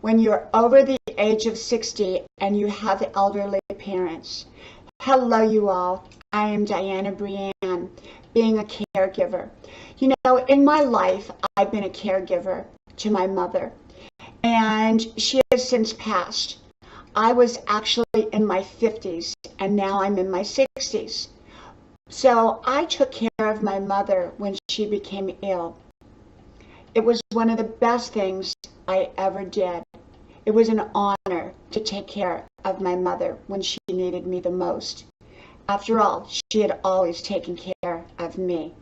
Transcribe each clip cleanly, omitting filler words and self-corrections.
when you're over the age of 60 and you have elderly parents. Hello, you all. I am Diana Brianne, being a caregiver. You know, in my life, I've been a caregiver to my mother, and she has since passed. I was actually in my 50s, and now I'm in my 60s. So I took care of my mother when she became ill. It was one of the best things I ever did. It was an honor to take care of my mother when she needed me the most. After all, she had always taken care of me.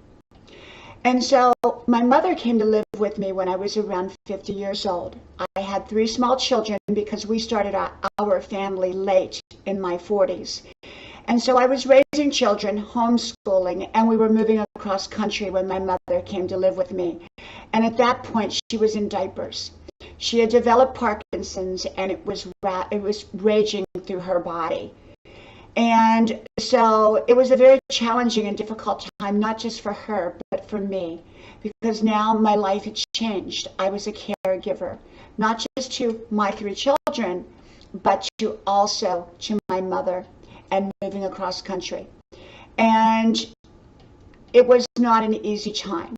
And so my mother came to live with me when I was around 50 years old. I had 3 small children because we started our family late in my 40s. And so I was raising children, homeschooling, and we were moving across country when my mother came to live with me. And at that point, she was in diapers. She had developed Parkinsons, and it was raging through her body. And so it was a very challenging and difficult time, not just for her, but for me, because now my life had changed. I was a caregiver, not just to my 3 children, but also to my mother, and moving across country. And it was not an easy time.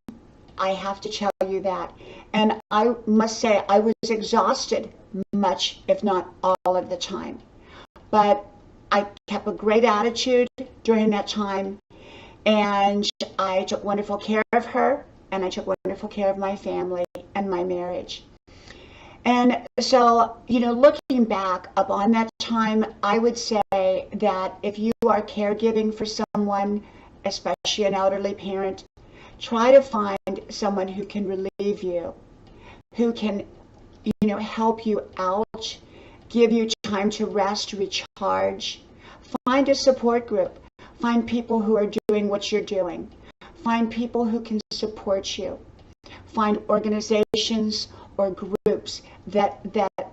I have to tell you that. And I must say I was exhausted much, if not all of the time. But I kept a great attitude during that time, and I took wonderful care of her, and I took wonderful care of my family and my marriage. And so, you know, looking back upon that time, I would say that if you are caregiving for someone, especially an elderly parent, try to find someone who can relieve you, who can, you know, help you out, give you time to rest, recharge. Find a support group. Find people who are doing what you're doing. Find people who can support you. Find organizations or groups that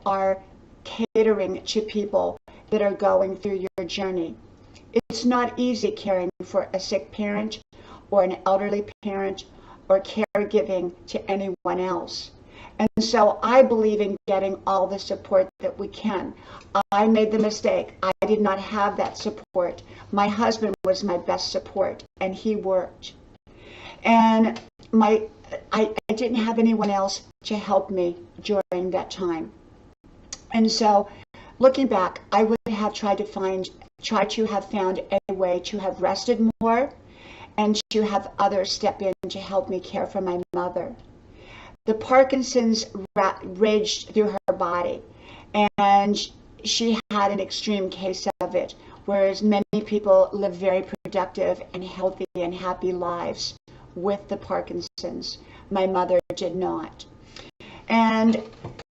are catering to people that are going through your journey. It's not easy caring for a sick parent or an elderly parent or caregiving to anyone else. And so I believe in getting all the support that we can. I made the mistake. I did not have that support. My husband was my best support, and he worked. And I didn't have anyone else to help me during that time. And so looking back, I would have tried to have found a way to have rested more and to have others step in to help me care for my mother. The Parkinsons raged through her body, and she had an extreme case of it, whereas many people live very productive and healthy and happy lives with the Parkinsons. My mother did not. And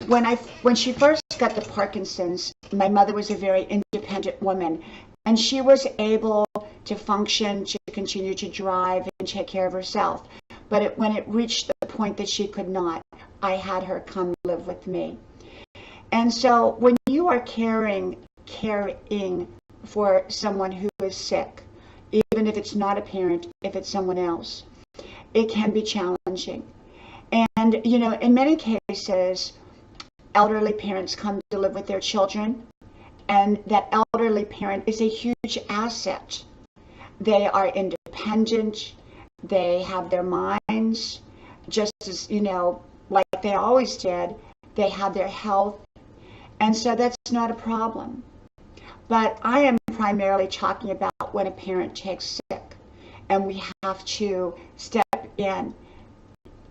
when she first got the Parkinsons, my mother was a very independent woman, and she was able to function, to continue to drive and take care of herself. But when it reached the point that she could not, I had her come live with me. And so when you are caring for someone who is sick, even if it's not a parent, if it's someone else, it can be challenging. And, you know, in many cases, elderly parents come to live with their children, and that elderly parent is a huge asset. They are independent. They have their minds, just as, you know, like they always did. They have their health, and so that's not a problem. But I am primarily talking about when a parent takes sick, and we have to step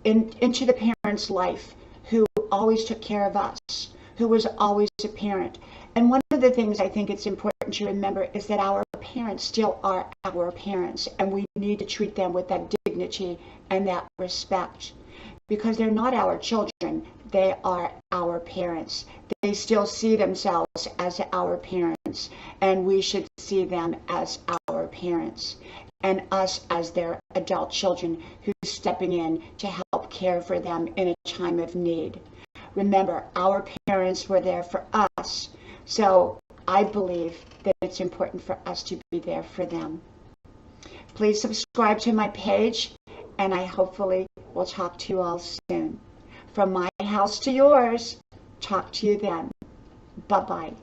into the parent's life, who always took care of us, who was always a parent. And one of the things I think it's important to remember is that our parents still are our parents, and we need to treat them with that dignity and that respect, because they're not our children, they are our parents. They still see themselves as our parents, and we should see them as our parents, and us as their adult children who's stepping in to help care for them in a time of need. Remember, our parents were there for us, so I believe that it's important for us to be there for them. Please subscribe to my page, and I hopefully will talk to you all soon. From my house to yours, Talk to you then. Bye-bye.